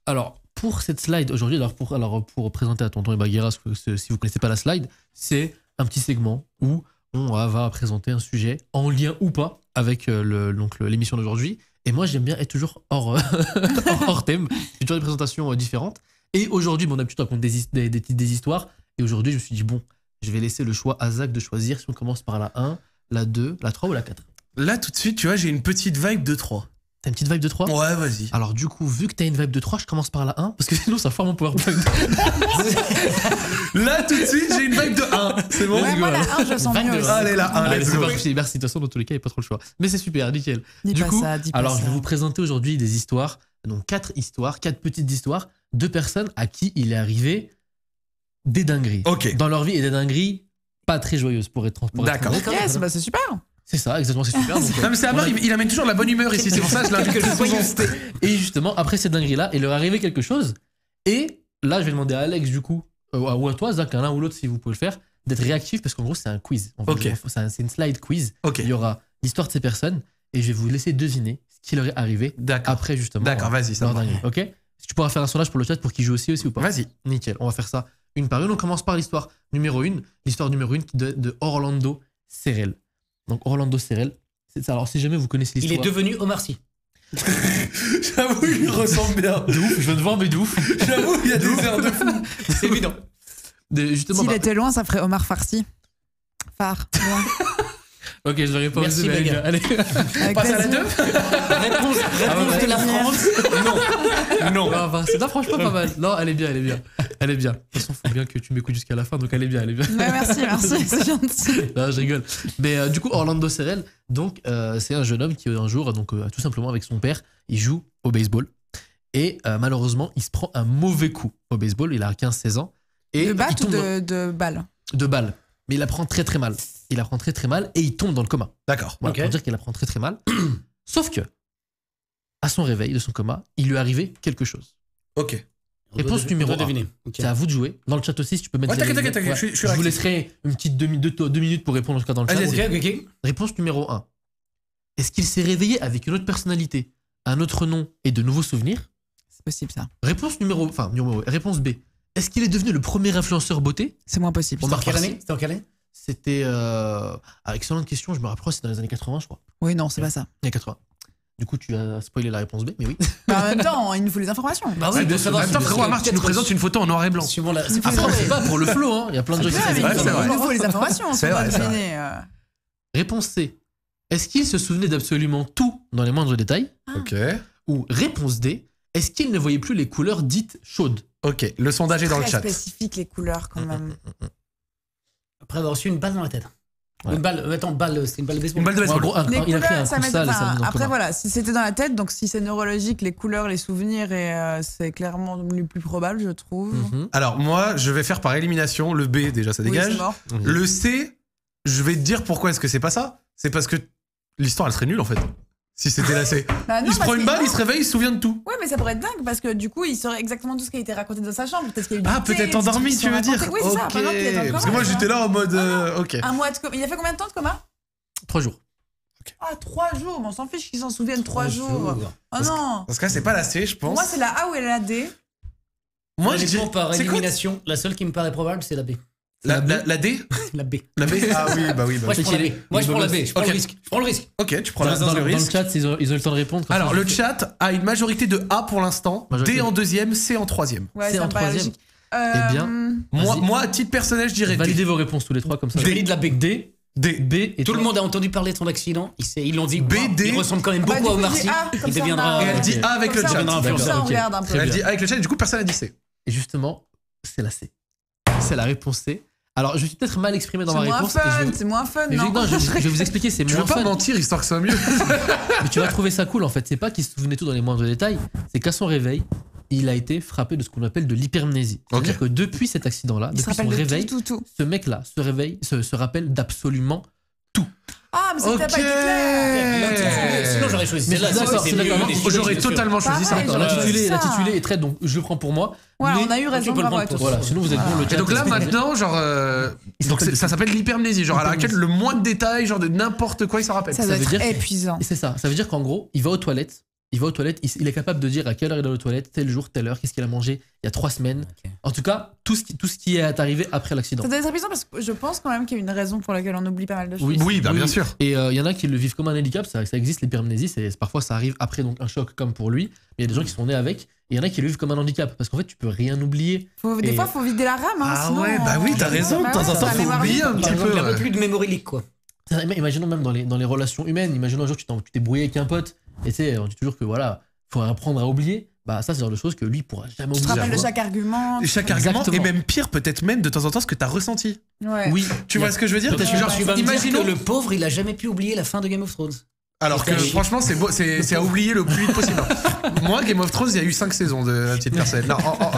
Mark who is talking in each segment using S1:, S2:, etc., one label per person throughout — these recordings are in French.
S1: Alors, pour cette slide aujourd'hui, pour présenter à Tonton et Bagheera, si vous ne connaissez pas la slide, c'est un petit segment où on va présenter un sujet en lien ou pas avec l'émission d'aujourd'hui. Et moi, j'aime bien être toujours hors thème. J'ai toujours des présentations différentes. Et aujourd'hui, d'habitude, on raconte des histoires. Et aujourd'hui, je me suis dit, bon, je vais laisser le choix à Zach de choisir si on commence par la 1, la 2, la 3 ou la 4.
S2: Là, tout de suite, tu vois, j'ai une petite vibe de 3.
S1: T'as une petite vibe de 3 ?
S2: Ouais, vas-y.
S1: Alors du coup, vu que t'as une vibe de 3, je commence par la 1, parce que sinon ça forme mon PowerPoint.
S2: Là, tout de suite, j'ai une vibe de 1. C'est bon?
S3: Ouais, moi, la 1, je sens mieux. aussi.
S2: Allez, la 1,
S1: Allez,
S2: let's
S1: c'est
S2: go.
S1: parti. Merci, de toute façon, dans tous les cas, il n'y a pas trop le choix. Mais c'est super, nickel.
S3: Dis pas ça.
S1: Alors je vais vous présenter aujourd'hui des histoires, donc 4 petites histoires de personnes à qui il est arrivé des dingueries.
S2: Ok.
S1: Dans leur vie, et des dingueries pas très joyeuses pour être transparent.
S2: D'accord.
S3: Yes, bah c'est super.
S1: C'est ça, exactement, c'est super. Donc,
S2: Non, mais c'est Amar, il amène toujours de la bonne humeur ici, c'est pour ça que je l'invite plus souvent.
S1: Et justement, après cette dinguerie-là, il leur est arrivé quelque chose. Et là, je vais demander à Alex, du coup, ou à toi, Zach, l'un ou l'autre, si vous pouvez le faire, d'être réactif, parce qu'en gros, c'est un quiz.
S2: Ok.
S1: C'est une slide quiz.
S2: Ok.
S1: Il y aura l'histoire de ces personnes, et je vais vous laisser deviner ce qui leur est arrivé après, justement.
S2: D'accord, vas-y, ça
S1: leur
S2: va.
S1: dinguerie. Ok. Si tu pourras faire un sondage pour le chat pour qu'ils jouent aussi ou pas.
S2: Vas-y.
S1: Nickel, on va faire ça une par une. On commence par l'histoire numéro 1. L'histoire numéro 1 de Orlando Serrel. Donc, Orlando Serrel. Alors, si jamais vous connaissez l'histoire.
S4: Il est devenu Omar Sy.
S2: J'avoue, il ressemble bien.
S1: De ouf, je viens de voir, mais de ouf.
S2: J'avoue, il y a des airs de fou.
S4: C'est évident.
S1: Justement,
S3: S'il était loin, ça ferait Omar Farsi. Loin.
S1: Ok, je l'aurais pas
S4: Merci,
S1: osé, mais
S4: Bagheera.
S1: allez.
S2: On passe à la 2.
S4: Réponse de la France.
S2: Non.
S1: Non, franchement, pas mal. Non, elle est bien. Elle est bien. De toute façon, faut bien que tu m'écoutes jusqu'à la fin, donc elle est bien.
S3: Ouais, merci, c'est gentil.
S1: Non, je rigole. Mais du coup, Orlando Serrel, donc, c'est un jeune homme qui, un jour, donc, tout simplement avec son père, il joue au baseball. Et malheureusement, il se prend un mauvais coup au baseball. Il a 15-16 ans. Et
S3: De batte
S1: il
S3: ou
S1: tombe
S3: de balle?
S1: de balle. Mais il apprend très très mal. Il apprend très très mal et il tombe dans le coma.
S2: D'accord.
S1: Voilà, pour dire qu'il apprend très très mal. Sauf que, à son réveil de son coma, il lui est arrivé quelque chose.
S2: Ok.
S1: Réponse numéro 1.
S4: deviner.
S1: C'est à vous de jouer. Dans le chat aussi, si tu peux mettre
S2: Ouais,
S1: des
S2: t'inquiète,
S1: ouais.
S2: je suis
S1: Je vous
S2: réactif.
S1: laisserai une petite 2 minutes pour répondre en tout cas dans le chat.
S2: Vas-y,
S4: Ok.
S1: Réponse numéro 1. Est-ce qu'il s'est réveillé avec une autre personnalité, un autre nom et de nouveaux souvenirs?
S3: C'est possible, ça.
S1: Réponse réponse B. Est-ce qu'il est devenu le premier influenceur beauté?
S3: C'est moins possible.
S1: On
S3: ça.
S1: marque
S4: Quelle
S1: par-ci.
S4: année? C'était en quelle année?
S1: C'était... excellente question, je me rapproche, c'est dans les années 80, je crois.
S3: Oui, non, c'est pas ça.
S1: Les 80. Du coup, tu as spoilé la réponse B, mais oui.
S3: Bah, en même temps, il nous faut les informations.
S4: Bah
S2: Ouais,
S4: oui, de
S2: en
S4: savoir
S2: même temps,
S4: si-
S2: frérot, Amar, tu nous présentes une photo en noir et blanc.
S4: Suivant la.
S1: Après, c'est pas pour le flow, hein. Il y a plein de gens qui
S3: Ouais, mais
S1: savent.
S2: Ouais, c'est vrai.
S3: il nous faut les informations.
S2: C'est
S3: on va
S2: vrai, c'est
S3: deviner,
S1: Réponse C. Est-ce qu'il se souvenait d'absolument tout dans les moindres détails?
S2: Ok.
S1: Ou réponse D. Est-ce qu'il ne voyait plus les couleurs dites chaudes?
S2: Ok, le sondage est dans le
S3: Très
S2: chat.
S3: spécifique, les couleurs, quand même.
S4: Après avoir reçu une balle dans la tête.
S1: Ouais.
S4: Une balle. Attends, balle. C'est une balle de baseball.
S2: Une balle de
S1: En
S2: baseball.
S1: gros,
S3: Les
S1: il a pris un
S3: couleurs,
S1: coup
S3: ça
S1: de
S3: m'aide.
S1: sale et ça l'a mis dans le
S3: Après,
S1: coma.
S3: voilà, si c'était dans la tête, donc si c'est neurologique, les couleurs, les souvenirs, et c'est clairement le plus probable, je trouve.
S1: Mhm.
S2: Alors, moi, je vais faire par élimination. Le B, déjà, ça
S3: Oui,
S2: dégage.
S3: c'est mort.
S2: Le C, je vais te dire pourquoi est-ce que c'est pas ça. C'est parce que l'histoire, elle serait nulle, en fait. Si c'était la C.
S3: Bah, non,
S2: Il se prend
S3: parce
S2: une
S3: que-
S2: balle, il se réveille, il se souvient de tout.
S3: Ouais, mais ça pourrait être dingue parce que du coup, il saurait exactement tout ce qui a été raconté dans sa chambre. Peut-être qu'il y a eu du
S2: Ah,
S3: thé,
S2: peut-être
S3: des
S2: endormi,
S3: trucs
S2: tu veux
S3: qui sont
S2: dire.
S3: racontés. Oui, c'est ça.
S2: Ok.
S3: Pendant qu'il est dans le
S2: Parce
S3: coma,
S2: que moi,
S3: tu
S2: j'étais
S3: vois.
S2: là en mode. Ok.
S3: Un mois de coma. Il a fait combien de temps de coma?
S1: 3 jours.
S3: Ah, 3 jours. Mais on s'en fiche qu'ils s'en souviennent 3 jours. Oh non.
S2: Dans ce cas, c'est pas la C, je
S3: Pour
S2: pense.
S3: moi, c'est la A ou la D.
S2: Moi, je
S4: Honnêtement,
S2: dis.
S4: par
S2: C'est quoi
S4: élimination, la seule qui me paraît probable, c'est la B.
S2: la D
S4: La B.
S2: La B Ah oui, bah oui.
S4: Moi, je prends la B. Moi, je prends la B. Je prends
S2: Ok.
S4: le risque. Je prends le risque.
S2: Ok, tu prends
S1: Dans,
S2: le
S1: dans le
S2: risque.
S1: chat, ils ont eu le temps de répondre. comme
S2: Alors,
S1: ça,
S2: le
S1: je-
S2: chat a une majorité de A pour l'instant,
S1: Majorité
S2: D
S1: de-
S2: en deuxième, C en troisième.
S3: Ouais,
S1: C'est
S3: ça
S1: en
S3: me paraît
S1: troisième.
S3: logique.
S1: Eh bien, Vas-y.
S2: Moi, à titre personnel, je dirais
S1: Validez
S2: D.
S1: vos réponses tous les trois comme ça.
S4: Je valide la B.
S1: D,
S2: D.
S1: B et
S4: Tout le
S1: toi.
S4: monde a entendu parler de son accident. Ils l'ont dit.
S2: B,
S4: wow,
S2: D.
S4: Il ressemble quand même
S3: Bah,
S4: beaucoup
S3: du
S4: à
S3: coup,
S4: Omar
S3: je dis
S4: Sy.
S3: A, comme
S4: Il
S3: ça,
S4: deviendra.
S3: on a-
S2: Et elle dit A avec
S3: Comme
S2: le
S3: ça,
S2: chat.
S3: on
S4: D'accord,
S3: ça, on
S1: ok.
S3: regarde un peu.
S1: Très
S2: Elle
S1: bien.
S2: dit A avec le chat, et du coup, personne n'a dit C.
S1: Et justement, c'est la C. C'est la réponse C. Alors, je suis peut-être mal exprimé dans
S3: C'est
S1: ma
S3: moins
S1: réponse. et je
S3: fun,
S1: vais-
S3: c'est moins fun,
S1: mais
S3: non?
S1: je vais vous expliquer, c'est
S2: Tu
S1: moins
S2: veux pas
S1: fun.
S2: mentir histoire que ce soit mieux?
S1: Mais tu vas trouver ça cool en fait. C'est pas qu'il se souvenait tout dans les moindres détails, c'est qu'à son réveil, il a été frappé de ce qu'on appelle de l'hypermnésie. C'est-à-dire
S2: Ok.
S1: que depuis cet accident-là,
S3: Il se
S1: depuis son
S3: rappelle de
S1: réveil,
S3: tout.
S1: ce mec-là se rappelle d'absolument tout.
S3: Ah, mais c'était
S2: Ok.
S3: pas été clair.
S4: Sinon, j'aurais choisi
S1: Mais
S4: celle-là.
S1: je suis d'accord,
S4: C'est
S1: je suis
S4: mieux,
S1: d'accord.
S4: des
S2: J'aurais
S4: films, bien sûr.
S2: totalement choisi ça.
S3: Pareil,
S1: Attends,
S3: j'aurais
S1: l'intitulé
S3: ça.
S1: est très donc je le prends pour moi.
S3: Ouais,
S1: mais
S3: on a eu raison,
S4: tu peux le
S3: bravo à
S4: prendre
S3: tous.
S4: pour
S1: voilà, sinon vous êtes bon le chat.
S2: Et donc là, maintenant, genre. Donc ça s'appelle l'hypermnésie. Genre à laquelle le moins de détails, genre de n'importe quoi, il s'en rappelle.
S3: Ça
S1: Ça
S3: doit
S1: veut
S3: être
S1: dire que-
S3: épuisant.
S1: Et c'est ça. Ça veut dire qu'en gros, il va aux toilettes Il va aux toilettes, il est capable de dire à quelle heure il est aux toilettes, tel jour, telle heure, qu'est-ce qu'il a mangé il y a 3 semaines.
S4: Ok.
S1: En tout cas, tout ce qui est arrivé après l'accident.
S3: Ça doit être épuisant parce que je pense quand même qu'il y a une raison pour laquelle on oublie pas mal de choses.
S2: Oui, bah, bien sûr.
S1: Et il y en a qui le vivent comme un handicap, ça existe l'hypermnésie, parfois ça arrive après donc un choc comme pour lui, mais il y a des gens qui sont nés avec, et il y en a qui le vivent comme un handicap, parce qu'en fait tu peux rien oublier.
S3: Des
S1: Et-
S3: fois, faut vider la rame. Hein,
S2: Ah
S3: sinon,
S2: ouais, bah oui, t'as raison. De temps en temps,
S3: la
S2: faut
S3: mémoire
S2: oublier un
S3: vive.
S2: petit peu.
S4: Il a un peu
S2: Ouais.
S4: plus de memory leak, quoi.
S1: Imaginons même dans les relations humaines, imaginons un jour tu t'es brouillé avec un pote, et tu sais, on dit toujours que voilà, faut apprendre à oublier, bah ça c'est le genre de choses que lui pourra jamais
S3: Tu te
S1: oublier.
S3: rappelles de chaque argument.
S2: Et chaque argument,
S1: Exactement.
S2: et même pire, peut-être même de temps en temps ce que t'as ressenti.
S3: Ouais.
S1: Oui,
S2: Tu vois ce que je veux dire?
S4: Donc,
S2: Genre,
S4: tu vas me dire
S2: imaginons.
S4: que le pauvre, il a jamais pu oublier la fin de Game of Thrones.
S2: Alors que
S4: Putain,
S2: franchement, c'est beau, c'est à oublier le plus vite possible. Moi, Game of Thrones, il y a eu 5 saisons de la petite personne. Non,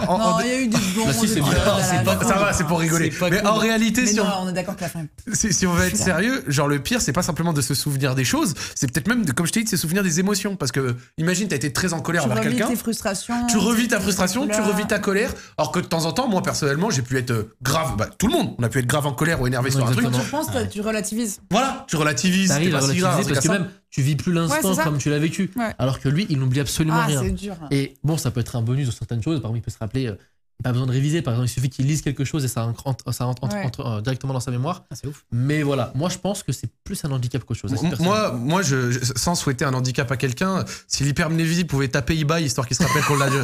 S3: Non, il y a eu des bons.
S1: Bah, si, c'est
S3: des
S1: bien.
S3: trucs à la
S4: C'est pas
S3: fin.
S2: ça va, c'est pour rigoler.
S4: C'est pas
S2: Mais
S4: cool.
S2: en réalité,
S3: Mais
S2: si
S3: non,
S2: on,
S3: on est d'accord que la fin.
S2: si on veut être sérieux, genre le pire, c'est pas simplement de se souvenir des choses, c'est peut-être même, comme je t'ai dit, de se souvenir des émotions. Parce que, imagine, t'as été très en colère
S3: Tu
S2: envers
S3: revis
S2: quelqu'un.
S3: tes frustrations.
S2: Tu revis ta frustration, tu
S3: couleurs.
S2: revis ta colère. Alors que de temps en temps, moi personnellement, j'ai pu être grave. Bah, tout le monde, on a pu être grave en colère ou énervé
S1: Oui,
S2: sur un truc.
S1: exactement.
S3: Je pense que tu relativises.
S2: Voilà, tu relativises.
S1: t'arrives
S2: c'est
S1: à
S2: pas si grave,
S1: relativiser
S2: c'est
S1: parce que
S2: qu'à ça.
S1: même tu vis plus
S3: Ouais,
S1: l'instant
S3: c'est ça.
S1: comme tu l'as vécu,
S3: Ouais.
S1: alors que lui il n'oublie absolument
S3: Ah,
S1: rien.
S3: c'est dur.
S1: Et bon, ça peut être un bonus de certaines choses. Par exemple, il peut se rappeler, pas besoin de réviser. Par exemple, il suffit qu'il lise quelque chose et ça entre directement dans sa mémoire.
S4: Ah, c'est ouf.
S1: Mais voilà, moi je pense que c'est plus un handicap qu'autre chose.
S2: Moi, sans souhaiter un handicap à quelqu'un, si l'hypermnésie pouvait taper eBay histoire qu'il se rappelle qu'on l'a. Tu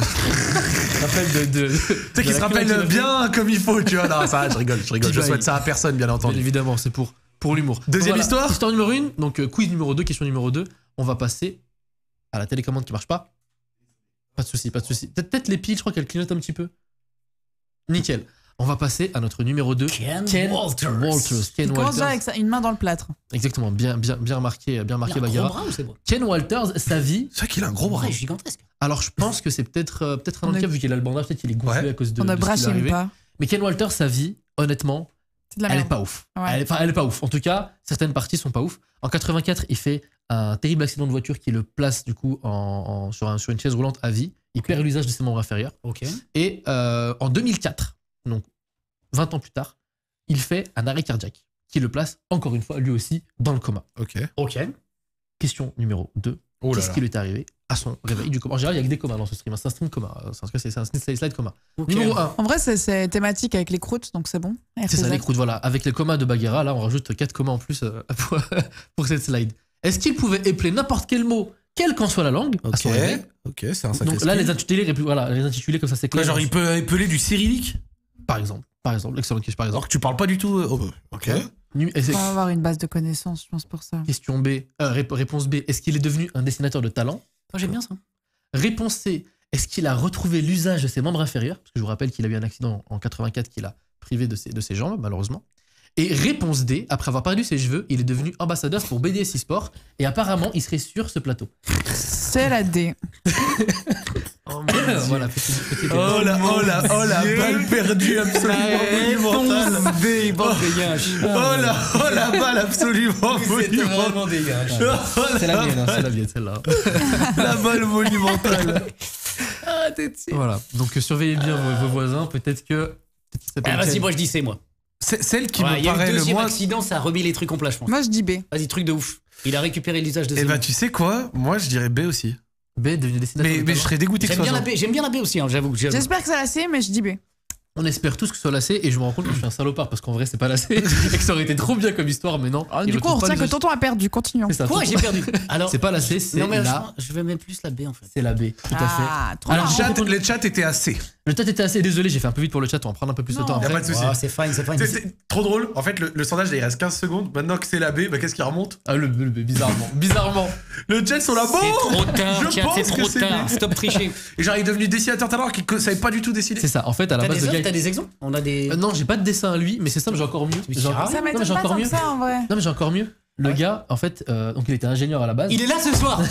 S2: sais, qu'il se rappelle bien comme il faut, tu vois. Non, ça, je rigole. Je
S1: eBay.
S2: souhaite ça à personne, bien
S1: Bien
S2: entendu.
S1: évidemment, c'est pour l'humour.
S2: Deuxième histoire.
S1: Histoire numéro 1, donc quiz numéro 2, question numéro 2. On va passer à la télécommande qui marche pas. Pas de souci, pas de souci. Peut-être les piles, je crois qu'elles clignotent un petit peu. Nickel. On va passer à notre numéro 2.
S4: Ken
S1: Ken
S4: Walters.
S1: Ken
S3: Il commence déjà
S1: Walters.
S3: avec une main dans le plâtre.
S1: Exactement, bien remarqué,
S4: Il a un gros
S1: Bagheera.
S4: bras ou c'est bon?
S1: Ken Walters, sa vie.
S2: C'est vrai qu'il a un gros bras.
S4: Ouais, gigantesque.
S1: Alors je pense que c'est peut-être un
S3: On
S1: handicap
S3: a-
S1: vu qu'il a le bandage, peut-être qu'il est gonflé
S2: Ouais.
S1: à cause de.
S3: On ne
S1: de ce qui lui est
S3: brache
S1: arrivé.
S3: pas.
S1: Mais Ken Walters, sa vie, honnêtement,
S3: C'est de la
S1: elle est
S3: merde.
S1: pas ouf.
S3: Ouais.
S1: Elle est pas ouf. En tout cas, certaines parties sont pas ouf. En 84, il fait un terrible accident de voiture qui le place du coup sur une chaise roulante à vie. Il perd l'usage de ses membres inférieurs.
S4: Ok.
S1: Et en 2004, donc 20 ans plus tard, il fait un arrêt cardiaque qui le place encore une fois lui aussi dans le coma.
S2: Ok.
S4: Ok.
S1: Question numéro 2.
S2: Oh là
S1: Qu'est-ce
S2: là.
S1: qui lui est arrivé à son réveil du coma? En général, il y a que des comas dans ce stream. C'est un stream coma. C'est un slide coma.
S4: Ok.
S1: Numéro 1.
S3: En vrai, c'est thématique avec les croûtes, donc c'est bon.
S1: C'est ça, les croûtes, voilà. Avec les comas de Bagheera, là, on rajoute 4 comas en plus pour cette slide. Est-ce qu'il pouvait épeler n'importe quel mot, quelle qu'en soit la langue, à
S2: Ok.
S1: son réveil?
S2: Ok, c'est un sacré.
S1: Donc là,
S2: skill.
S1: les intitulés comme ça, c'est
S2: Quoi,
S1: clair.
S2: genre, il peut épeler du cyrillique.
S1: Par exemple, excellente question, par exemple.
S2: Alors que tu parles pas du tout. Ok.
S1: Et c'est-
S3: On va avoir une base de connaissances, je pense, pour ça.
S1: Question B, réponse B, est-ce qu'il est devenu un dessinateur de talent?
S4: Moi, j'aime bien ça.
S1: Réponse C, est-ce qu'il a retrouvé l'usage de ses membres inférieurs? Parce que je vous rappelle qu'il a eu un accident en 84 qui l'a privé de ses jambes, malheureusement. Et réponse D, après avoir perdu ses cheveux, il est devenu ambassadeur pour BDS eSport et apparemment, il serait sur ce plateau.
S3: C'est la D.
S1: Voilà, petit
S2: Oh la balle perdue absolument monumentale. Oh la balle absolument monumentale.
S4: dégage.
S1: C'est la mienne, hein, c'est la mienne, celle-là.
S2: La balle monumentale.
S1: Voilà, donc surveillez bien vos voisins, peut-être que...
S4: Ah, vas-y, moi, je dis c'est moi.
S2: C'est celle qui
S4: Ouais,
S2: me
S4: il y a eu
S2: paraît
S4: le
S2: le
S4: deuxième
S2: moins.
S4: accident, ça a remis les trucs en place, je pense.
S3: Moi, je dis B.
S4: Vas-y, truc de ouf. Il a récupéré l'usage de ses
S2: Eh ben
S4: mains.
S2: tu sais quoi? Moi je dirais B aussi.
S1: B, devenu dessinateur de
S2: Mais
S1: talent.
S2: je serais dégoûté que
S4: J'aime
S2: ce
S4: bien
S2: soit
S4: la B, j'aime bien la B aussi, hein, j'avoue.
S3: J'espère que c'est la C, mais je dis B.
S1: On espère tous que ce soit lacé et je me rends compte que je suis un salopard parce qu'en vrai c'est pas lacé et que ça aurait été trop bien comme histoire mais non. il
S3: Du coup,
S1: retrouve
S3: on
S1: pas
S3: retient que
S1: l'usage.
S3: tonton a perdu. Continuons.
S1: C'est ça,
S4: Quoi,
S1: tonton-
S4: j'ai perdu. Alors,
S1: C'est pas lacé, c'est
S4: non, mais
S1: la...
S4: je vais mettre plus la B en fait.
S1: C'est la B, tout à fait.
S3: Ah, trop
S1: Alors,
S3: marrant.
S2: Le chat était assez.
S1: Le chat était assez désolé, j'ai fait un peu vite pour le chat, on va prendre un peu plus de
S3: Non.
S1: temps
S2: Y a
S1: après.
S2: pas de souci.
S4: Oh, c'est fine, c'est fine.
S2: C'est trop drôle. En fait, le sondage, là, il reste 15 secondes. Maintenant que c'est la B, bah, qu'est-ce qui remonte?
S1: Ah, le B, bizarrement.
S2: Le chat sont là.
S4: C'est
S2: Bon
S4: trop tard,
S2: Je
S4: tiens, c'est
S2: pense que
S4: trop
S2: c'est
S4: tard.
S2: B.
S4: Stop tricher.
S2: Et genre, il est devenu dessinateur talent alors qu'il savait pas du tout dessiner.
S1: C'est ça, en fait à la
S4: T'as
S1: base
S4: des
S1: le
S4: œuvres,
S1: gars...
S4: t'as des exemples? On a des.
S1: Non, j'ai pas de dessin à lui, mais c'est simple, j'ai encore mieux.
S4: Mais
S1: J'ai
S4: c'est
S1: encore-
S4: rare.
S3: Ça
S1: Non, mais
S3: m'étonne
S1: j'ai
S3: pas
S1: encore
S3: tant
S1: mieux.
S3: que ça, en vrai.
S1: Non mais j'ai encore mieux. Le gars, en fait, donc il était ingénieur à la base.
S4: Il est là ce soir.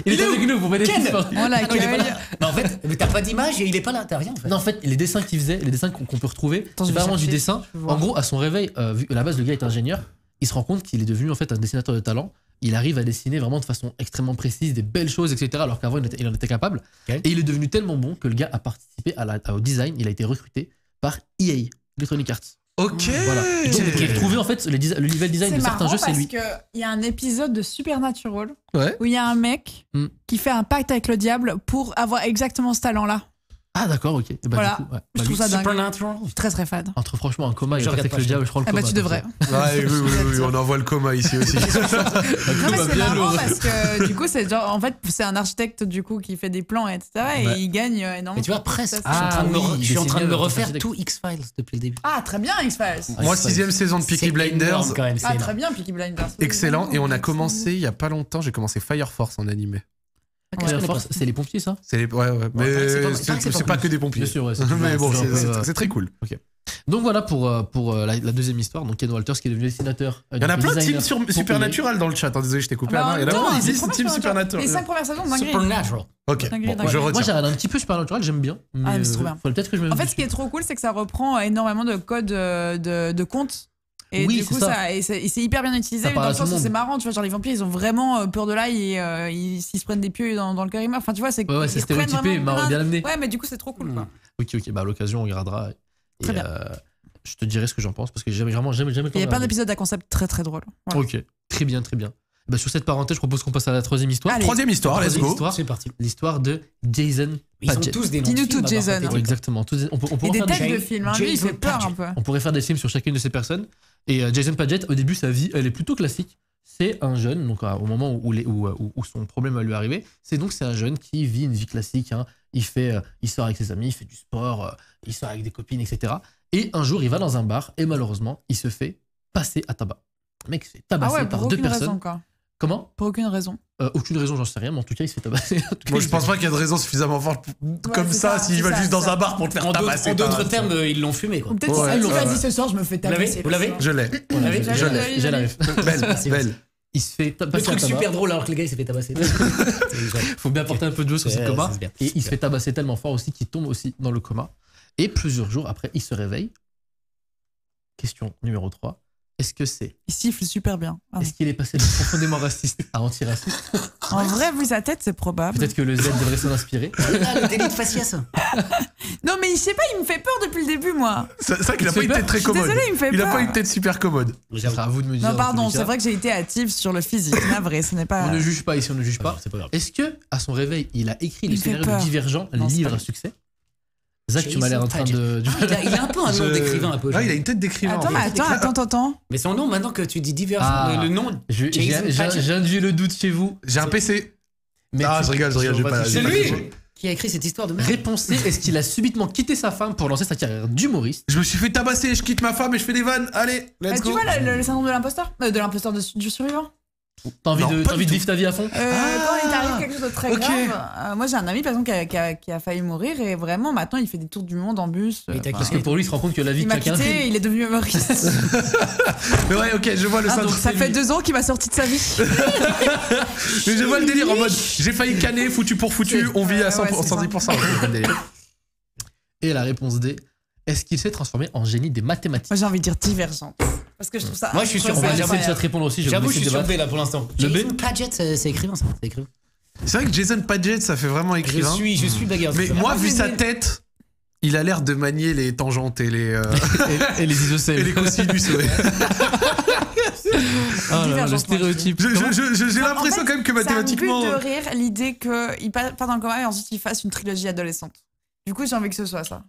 S1: Il est
S4: est où
S1: avec nous, vous voyez.
S4: Ken
S3: On
S4: Ah non, il est pas
S3: l'accueille.
S4: là. Mais en fait, mais t'as pas d'image et il est pas là, t'as rien en fait.
S1: Non, en fait, les dessins qu'il faisait, les dessins qu'on peut retrouver,
S3: Attends,
S1: c'est
S3: je
S1: pas
S3: vais
S1: vraiment du
S3: chercher,
S1: dessin.
S3: je veux voir.
S1: En gros, à son réveil, vu qu'à la base le gars est ingénieur, il se rend compte qu'il est devenu en fait un dessinateur de talent. Il arrive à dessiner vraiment de façon extrêmement précise, des belles choses, etc. Alors qu'avant, il en était capable.
S4: Ok.
S1: Et il est devenu tellement bon que le gars a participé au design. Il a été recruté par EA, Electronic Arts.
S2: Ok.
S1: Voilà. Donc, j'ai retrouvé en fait le level design
S3: C'est
S1: de certains
S3: marrant
S1: jeux, c'est
S3: parce
S1: lui.
S3: qu'il y a un épisode de Supernatural
S2: Ouais.
S3: où il y a un mec
S1: Hmm.
S3: qui fait un pacte avec le diable pour avoir exactement ce talent-là.
S1: Ah d'accord, ok. Et bah,
S3: Voilà.
S1: du coup, ouais.
S3: Je
S1: Bah,
S3: trouve ça dingue.
S4: Supernatural.
S3: Je suis très très fan.
S1: entre franchement un coma et
S4: Je
S1: un pacte
S4: regarde
S1: avec le
S4: pas,
S1: diable, je prends le
S3: Ah
S1: coma.
S3: bah tu
S1: comme
S3: devrais.
S2: Ouais, oui, on envoie le coma ici aussi.
S1: ça. Un
S3: Non mais
S1: coma
S3: c'est
S1: bien
S3: marrant
S1: lourd.
S3: parce que du coup c'est genre en fait c'est un architecte du coup qui fait des plans etc et
S1: Ouais.
S3: il gagne énormément.
S4: Mais tu vois,
S3: Ça,
S4: presque.
S3: c'est-
S4: Je suis en train de me
S1: dessinateur,
S4: refaire
S1: architecte.
S4: tout X-Files depuis le début.
S3: Ah très bien X-Files.
S2: Moi,
S1: c'est
S2: 6ème saison de Peaky
S4: C'est
S2: Blinders.
S4: énorme, quand même, c'est
S3: Ah
S4: énorme.
S3: très bien Peaky Blinders.
S2: Excellent. Et on a commencé il y a pas longtemps, j'ai commencé Fire Force en animé.
S1: Fire
S4: Ouais.
S1: Force, c'est les pompiers ça.
S2: C'est les... Ouais, ouais. Mais
S4: paraît que c'est pas-
S2: c'est pas que des pompiers.
S1: Bien sûr, ouais.
S2: Mais bon,
S1: c'est-
S2: c'est très cool.
S1: Donc voilà pour la deuxième histoire. Donc Ken Walters qui est devenu dessinateur.
S2: Il y en a plein de teams
S1: designer pour
S2: Supernatural dans le chat. Désolé, je t'ai coupé.
S3: Ah bah,
S2: Anna. Il y en a
S3: non,
S2: plein, ils
S3: c'est
S2: disent
S3: trop
S2: team
S3: bien,
S2: Supernatural.
S3: Les 5 premières saisons dinguerie.
S4: Supernatural.
S2: Ok,
S3: Dinguerie,
S2: bon,
S3: dinguerie.
S2: je
S1: Moi
S2: retiens.
S1: j'ai regardé un petit peu Supernatural, j'aime bien. Mais
S3: Ah, mais c'est trop bien.
S1: faudrait peut-être que je me
S3: En fait, ce qui est trop cool, c'est que ça reprend énormément de codes de contes. Et
S1: Oui,
S3: du coup,
S1: c'est ça.
S3: et c'est hyper bien utilisé
S1: Ça
S3: dans
S1: parle
S3: le
S1: à tout
S3: sens
S1: le
S3: où
S1: monde.
S3: c'est marrant. Tu vois, genre les vampires, ils ont vraiment peur de l'ail et s'ils se prennent des pieux dans le cœur, ils meurent. Enfin, tu vois, c'est
S1: Ouais, c'est
S3: ils reprennent
S1: stéréotypé,
S3: vraiment
S1: mais bien amené.
S3: Ouais, mais du coup, c'est trop cool. Quoi.
S1: Ok, bah à l'occasion on regardera. Et,
S3: Très bien.
S1: je te dirai ce que j'en pense parce que j'ai jamais le temps
S3: Il y a
S1: de
S3: plein
S1: regarder.
S3: d'épisodes à concept très très drôles. Voilà.
S1: Ok, très bien, très bien. Bah, sur cette parenthèse, je propose qu'on passe à la troisième histoire.
S3: Allez.
S2: Troisième histoire, let's
S1: Troisième
S2: go.
S1: histoire,
S4: C'est parti.
S1: l'histoire de Jason
S4: Ils ont
S1: Padgett.
S4: tous des noms.
S3: Dis-nous
S4: de films
S3: tout,
S4: à
S3: Jason.
S4: part
S1: Ouais,
S4: cette
S1: exactement. On
S3: Et
S1: pourrait
S3: des
S1: faire
S3: têtes
S4: Jason
S3: de films, hein. Lui, il fait
S4: Padgett.
S3: peur un peu.
S1: On pourrait faire des films sur chacune de ces personnes. Et Jason Padgett, au début, sa vie, elle est plutôt classique. C'est un jeune, donc au moment où son problème va lui arriver, c'est un jeune qui vit une vie classique. Hein. Il sort avec ses amis, il fait du sport, il sort avec des copines, etc. Et un jour, il va dans un bar et malheureusement, il se fait passer à tabac. Le mec se fait
S3: Ah
S1: tabasser
S3: ouais,
S1: par
S3: pour
S1: deux
S3: aucune
S1: personnes.
S3: raison, quoi.
S1: Comment
S3: Pour aucune raison.
S1: Aucune raison, j'en sais rien, mais en tout cas, il se fait tabasser. En tout cas,
S2: Moi,
S1: il
S2: je
S1: se
S2: pense pas qu'il y a de raison suffisamment forte comme
S3: c'est
S2: ça
S3: ça,
S2: s'il
S3: c'est
S2: va
S3: ça,
S2: juste dans
S3: c'est
S2: un bar pour te faire
S4: En
S2: tabasser.
S4: d'autres
S2: par-
S4: termes, ils l'ont fumé, quoi.
S3: Ou peut-être
S2: Ouais,
S3: c'est ça qui
S2: ouais,
S3: va
S2: ouais.
S3: dire ce soir, je me fais
S4: Vous l'avez
S3: tabasser.
S4: Vous l'avez
S2: Je l'ai.
S3: Vous l'avez
S1: Je l'ai, j'ai la ref.
S2: Belle, belle.
S1: Il se fait
S4: Le
S1: passer à
S4: truc
S1: tabac.
S4: super drôle alors que le gars il s'est fait tabasser.
S1: Faut bien porter un peu de jeu sur ce
S4: Ouais,
S1: coma.
S4: c'est bien.
S1: Et il se fait tabasser tellement fort aussi qu'il tombe aussi dans le coma. Et plusieurs jours après, il se réveille. Question numéro 3. Est-ce que c'est
S3: Il siffle super bien. Ah.
S1: Est-ce qu'il est passé de profondément raciste à antiraciste?
S3: En vrai, vu sa tête, c'est probable.
S1: Peut-être que le Z devrait s'en inspirer.
S4: Ah, le délit de faciès.
S3: Non, mais je sais pas, il me fait peur depuis le début, moi.
S2: C'est vrai qu'il a
S1: Il
S2: pas
S1: fait
S2: une
S1: peur.
S2: tête très
S3: Je suis
S2: commode.
S3: désolée, il me fait
S2: Il a
S3: peur.
S2: pas une tête super commode.
S1: Ce sera à vous de me dire.
S3: Non, pardon,
S1: dans tous les
S3: c'est
S1: cas.
S3: vrai que j'ai été hâtive sur le physique. Navré, ce n'est pas.
S1: On ne juge pas ici, on ne juge pas.
S4: C'est pas grave.
S1: Est-ce que à son réveil, il a écrit le
S3: Il fait
S1: scénario
S3: peur.
S1: de Divergent,
S3: Non, c'est
S1: livre
S3: pas
S1: à
S3: lui.
S1: succès? Zach, tu m'as l'air en train de.
S4: Il a un peu un nom d'écrivain un peu.
S2: Ah, il a une tête d'écrivain.
S3: Attends,
S2: en fait.
S3: attends.
S4: Mais son nom, maintenant que tu dis Divergent,
S1: Ah.
S4: le nom. Jason Padgett.
S1: J'induis le doute chez vous.
S2: J'ai un PC.
S1: Mais
S2: Ah,
S1: tu-
S2: je rigole, j'ai pas.
S1: C'est
S2: j'ai pas
S4: lui.
S2: touché.
S4: Qui a écrit cette histoire de merde.
S1: Réponse C, est-ce qu'il a subitement quitté sa femme pour lancer sa carrière d'humoriste?
S2: Je me suis fait tabasser, je quitte ma femme et je fais des vannes. Allez, let's
S3: Tu
S2: go.
S3: vois le syndrome de l'imposteur du survivant.
S1: T'as envie
S2: Non,
S1: de
S2: pas du
S1: vivre ta vie à fond?
S3: Quand il t'arrive quelque chose de très
S2: ok.
S3: grave. Moi, j'ai un ami, par exemple, qui a failli mourir et vraiment, maintenant, il fait des tours du monde en bus.
S4: Mais t'as
S1: Parce que pour lui, il se rend compte que la vie
S3: Il
S1: de
S3: m'a
S1: chacun.
S3: quitté, il est devenu humoriste.
S2: Mais ouais, ok, je vois le
S3: Ah,
S2: syndrome.
S3: donc ça fait 2 ans qu'il m'a sorti de sa vie.
S2: Mais je vois le délire en mode j'ai failli canner, foutu pour foutu, on vit à 100%,
S3: Ouais, c'est ça.
S2: 110%. Je vois le délire.
S1: Et la réponse D, est-ce qu'il s'est transformé en génie des mathématiques?
S3: Moi, j'ai envie de dire divergente. Parce que je trouve ça.
S4: Moi, je suis sûr,
S1: On va
S4: Ouais,
S1: laisser le
S4: j'avoue.
S1: chat répondre aussi.
S4: J'avoue, je
S1: vais
S4: suis
S1: laisser
S4: sur
S1: débattre.
S4: B là pour l'instant.
S1: Le B
S4: Jason Padgett, c'est écrivain ça. C'est écrivain.
S2: C'est vrai que Jason Padgett, ça fait vraiment écrivain.
S4: Je suis bagarre.
S2: Mais moi, vu
S3: j'ai
S2: sa
S3: une-
S2: tête, il a l'air de manier les tangentes et les,
S1: Et les isocèles.
S2: et les cosinus. Ouais.
S1: Ah là là, le
S3: Divergence,
S1: stéréotype.
S2: J'ai
S1: Comment
S2: l'impression
S3: En fait,
S2: quand même que mathématiquement.
S3: C'est un but de rire l'idée qu'il part dans le coma et ensuite il fasse une trilogie adolescente. Du coup, j'ai envie que ce soit ça.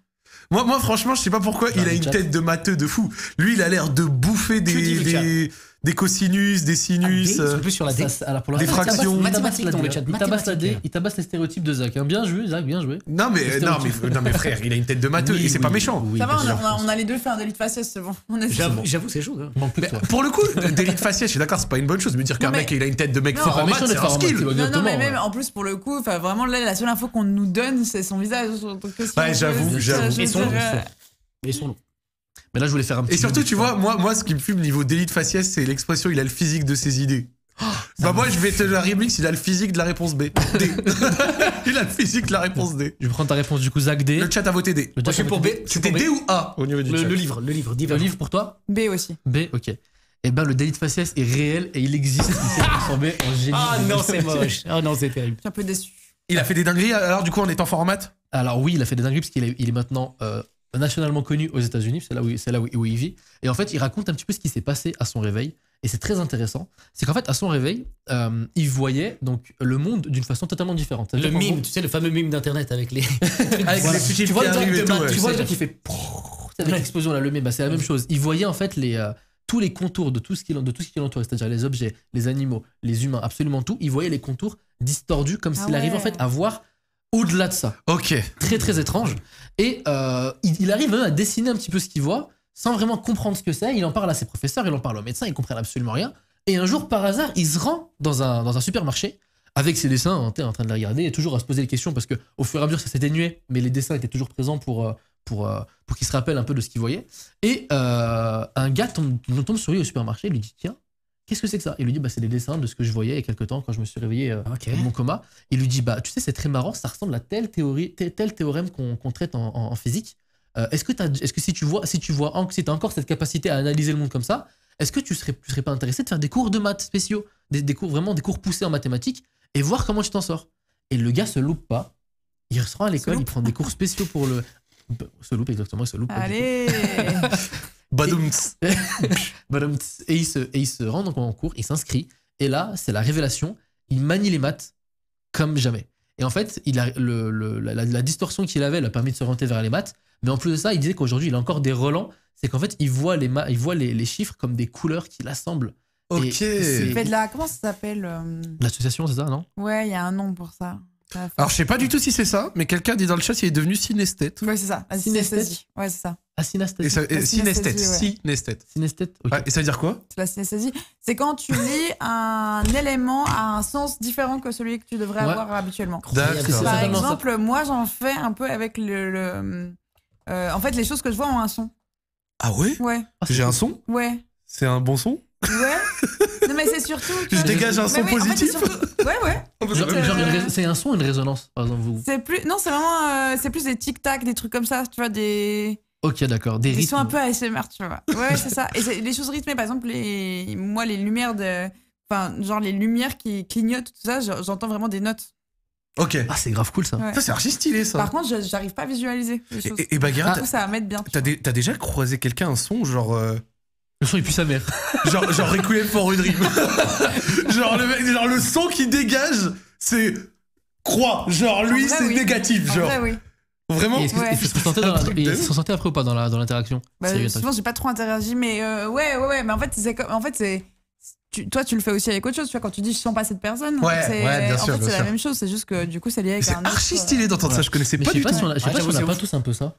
S2: Moi, franchement, je sais pas pourquoi
S1: Dans
S2: il a
S1: le
S2: une
S1: chat.
S2: tête de matheux de fou. Lui, il a l'air de bouffer
S4: dit le
S2: des cosinus, des sinus.
S4: Un plus sur la D.
S1: Alors pour
S2: Des
S1: l'instant, il tabasse-
S2: fractions.
S1: il tabasse
S4: Mathématiques
S1: la
S4: dans
S1: D,
S4: le chat.
S1: il tabasse la D,
S4: Mathématiques.
S1: il tabasse les stéréotypes de Zach. hein. Bien joué, Zach, bien joué.
S2: Non mais frère, il a une tête de matheux
S1: Oui,
S2: et c'est pas
S1: oui,
S2: méchant.
S1: oui,
S3: ça va,
S1: bien sûr.
S3: on a les deux fait un délit de faciès, c'est bon. On est
S4: J'avoue, c'est chaud. hein.
S1: Il manque plus que toi.
S2: Pour le coup, délit de faciès, je suis d'accord, c'est pas une bonne chose. Mais dire qu'un
S3: Non, mais-
S2: mec il a une tête de mec
S3: Non,
S2: fort
S3: pas
S2: en
S1: méchant
S2: maths,
S1: d'être
S2: c'est un
S1: fort en maths,
S2: skill.
S1: tu vois.
S3: Non, mais
S1: Exactement,
S3: même en plus, pour le coup, vraiment, là, la seule info qu'on nous donne, c'est son visage. Donc, que si
S2: Ouais,
S3: on
S2: j'avoue,
S3: veut-
S2: j'avoue.
S3: je
S4: Et son
S3: veux
S4: nom.
S3: dire,
S4: Mais son nom.
S1: Mais là, je voulais faire un petit.
S2: Et surtout,
S1: double,
S2: tu vois, moi, ce qui me fume niveau délit de faciès, c'est l'expression il a le physique de ses idées. Bah moi, je vais te la remix, il a le physique de la réponse B. D. Il a le physique de la réponse D.
S1: Je vais prendre ta réponse du coup, Zach D.
S2: Le chat a voté D.
S1: Le
S4: Moi, je suis pour B.
S2: C'était D ou A au niveau du chat?
S4: Le livre,
S1: Le
S4: Divergent.
S1: livre pour toi?
S3: B aussi.
S1: B, ok. Eh ben, le délit de faciès est réel et il existe. Il s'est transformé en génie.
S4: Ah non, c'est moche. Ah non, c'est terrible.
S3: Je suis un peu déçu.
S2: Il a fait des dingueries alors du coup en étant fort en maths?
S1: Alors oui, il a fait des dingueries parce qu'il est maintenant nationalement connu aux États-Unis, c'est là où il vit. Et en fait, il raconte un petit peu ce qui s'est passé à son réveil. Et c'est très intéressant. C'est qu'en fait, à son réveil, il voyait donc le monde d'une façon totalement différente.
S4: Le mime, tu sais, le fameux mime d'internet avec les.
S2: Avec
S4: Voilà.
S2: les petits
S1: Tu vois
S2: qui
S1: le truc
S2: arrivent et
S1: de
S2: tout,
S1: maths,
S2: ouais.
S1: tu vois le truc qui fait avec l'explosion là, le mime, bah, c'est la même chose. Il voyait en fait tous les contours de tout ce qui l'entourait, c'est-à-dire les objets, les animaux, les humains, absolument tout. Il voyait les contours distordus comme s'il arrivait en fait à voir au-delà de ça.
S2: Ok.
S1: Très très étrange. Et il arrive même à dessiner un petit peu ce qu'il voit sans vraiment comprendre ce que c'est. Il en parle à ses professeurs, il en parle aux médecins, ils comprennent absolument rien. Et un jour, par hasard, il se rend dans un supermarché avec ses dessins en train de les regarder et toujours à se poser des questions parce qu'au fur et à mesure, ça s'éténuait, mais les dessins étaient toujours présents pour qu'il se rappelle un peu de ce qu'il voyait. Et un gars tombe sur lui au supermarché et lui dit tiens, qu'est-ce que c'est que ça? Il lui dit bah, c'est des dessins de ce que je voyais il y a quelques temps quand je me suis réveillé de mon coma. Il lui dit bah, tu sais, c'est très marrant, ça ressemble à tel théorème qu'on traite en physique. Est-ce que si tu as encore cette capacité à analyser le monde comme ça, est-ce que tu serais pas intéressé de faire des cours de maths spéciaux, des cours poussés en mathématiques et voir comment tu t'en sors? Et le gars se loupe pas. Il se rend à l'école, il prend des cours spéciaux pour le. Se loupe, exactement, il se loupe.
S3: Allez.
S2: Badoumts.
S1: Et il se rend donc en cours, il s'inscrit. Et là, c'est la révélation. Il manie les maths comme jamais. Et en fait, la distorsion qu'il avait l'a permis de se orienter vers les maths. Mais en plus de ça, il disait qu'aujourd'hui, il a encore des relents. C'est qu'en fait, il voit les chiffres comme des couleurs qu'il assemble.
S2: Ok.
S3: Il fait de la. Comment ça s'appelle
S1: L'association, c'est ça, non?
S3: Ouais, il y a un nom pour ça.
S2: Alors, je sais pas du tout si c'est ça, mais quelqu'un dit dans le chat qu'il est devenu synesthète.
S3: Ouais, c'est ça. La synesthésie. Ouais, c'est ça.
S1: Ah, synesthésie.
S2: Synesthète.
S3: synesthésie,
S2: Synesthète.
S1: Synesthéte, ok.
S2: Ouais, et ça veut dire quoi?
S3: C'est la synesthésie. C'est quand tu lis un élément à un sens différent que celui que tu devrais avoir habituellement.
S2: D'accord.
S1: C'est
S3: Par
S1: certainement ça.
S3: exemple, moi, j'en fais un peu avec en fait, les choses que je vois ont un son.
S2: Ah ouais?
S3: Ouais.
S2: J'ai un son?
S3: Ouais.
S2: C'est un bon son?
S3: Ouais. Non, mais c'est surtout.
S2: Je dégage un son
S3: en fait, c'est
S2: positif?
S3: surtout- Ouais.
S1: C'est un son ou une résonance, par exemple, vous?
S3: C'est plus. Non, c'est vraiment. C'est plus des tic-tac, des trucs comme ça, tu vois, des.
S1: Ok, d'accord. Des
S3: Ils
S1: rythmes.
S3: sont un peu ASMR, tu vois. Ouais, c'est ça. Et les choses rythmées, par exemple, moi, les lumières de. Enfin, genre les lumières qui clignotent, tout ça, j'entends vraiment des notes.
S2: Ok.
S1: Ah, c'est grave cool ça.
S3: Ouais.
S2: Ça, c'est archi stylé, ça.
S3: Par contre, j'arrive pas à visualiser les choses.
S2: Et Baguera,
S3: Du coup, ça va m'aide bien.
S2: t'as déjà croisé quelqu'un un son genre
S1: Le son, il pue sa mère.
S2: genre Requiem for a Dream. genre le son qui dégage, c'est croix. Genre lui,
S3: En vrai,
S2: c'est
S3: oui.
S2: négatif.
S3: En
S2: Genre
S3: vrai, oui.
S2: vraiment.
S1: Et est-ce
S3: Ouais.
S1: qu'ils se sont sentis après ou pas dans l'interaction?
S3: Bah,
S1: Sérieux,
S3: souvent, j'ai pas trop interagi, mais ouais. Mais en fait, c'est. Toi, tu le fais aussi avec autre chose, tu vois, quand tu dis je sens pas cette personne.
S2: Ouais, bien sûr,
S3: En fait,
S2: bien
S3: c'est
S2: sûr.
S3: la même chose, c'est juste que du coup, c'est lié avec
S2: C'est
S3: un autre.
S2: archi stylé d'entendre ça. Je connaissais
S1: Mais
S2: pas
S1: je sais
S2: du
S1: pas
S2: tout.
S1: si on a, je sais pas si
S4: j'avoue,
S1: on a
S4: c'est
S1: pas
S4: ouf.
S1: tous un peu ça.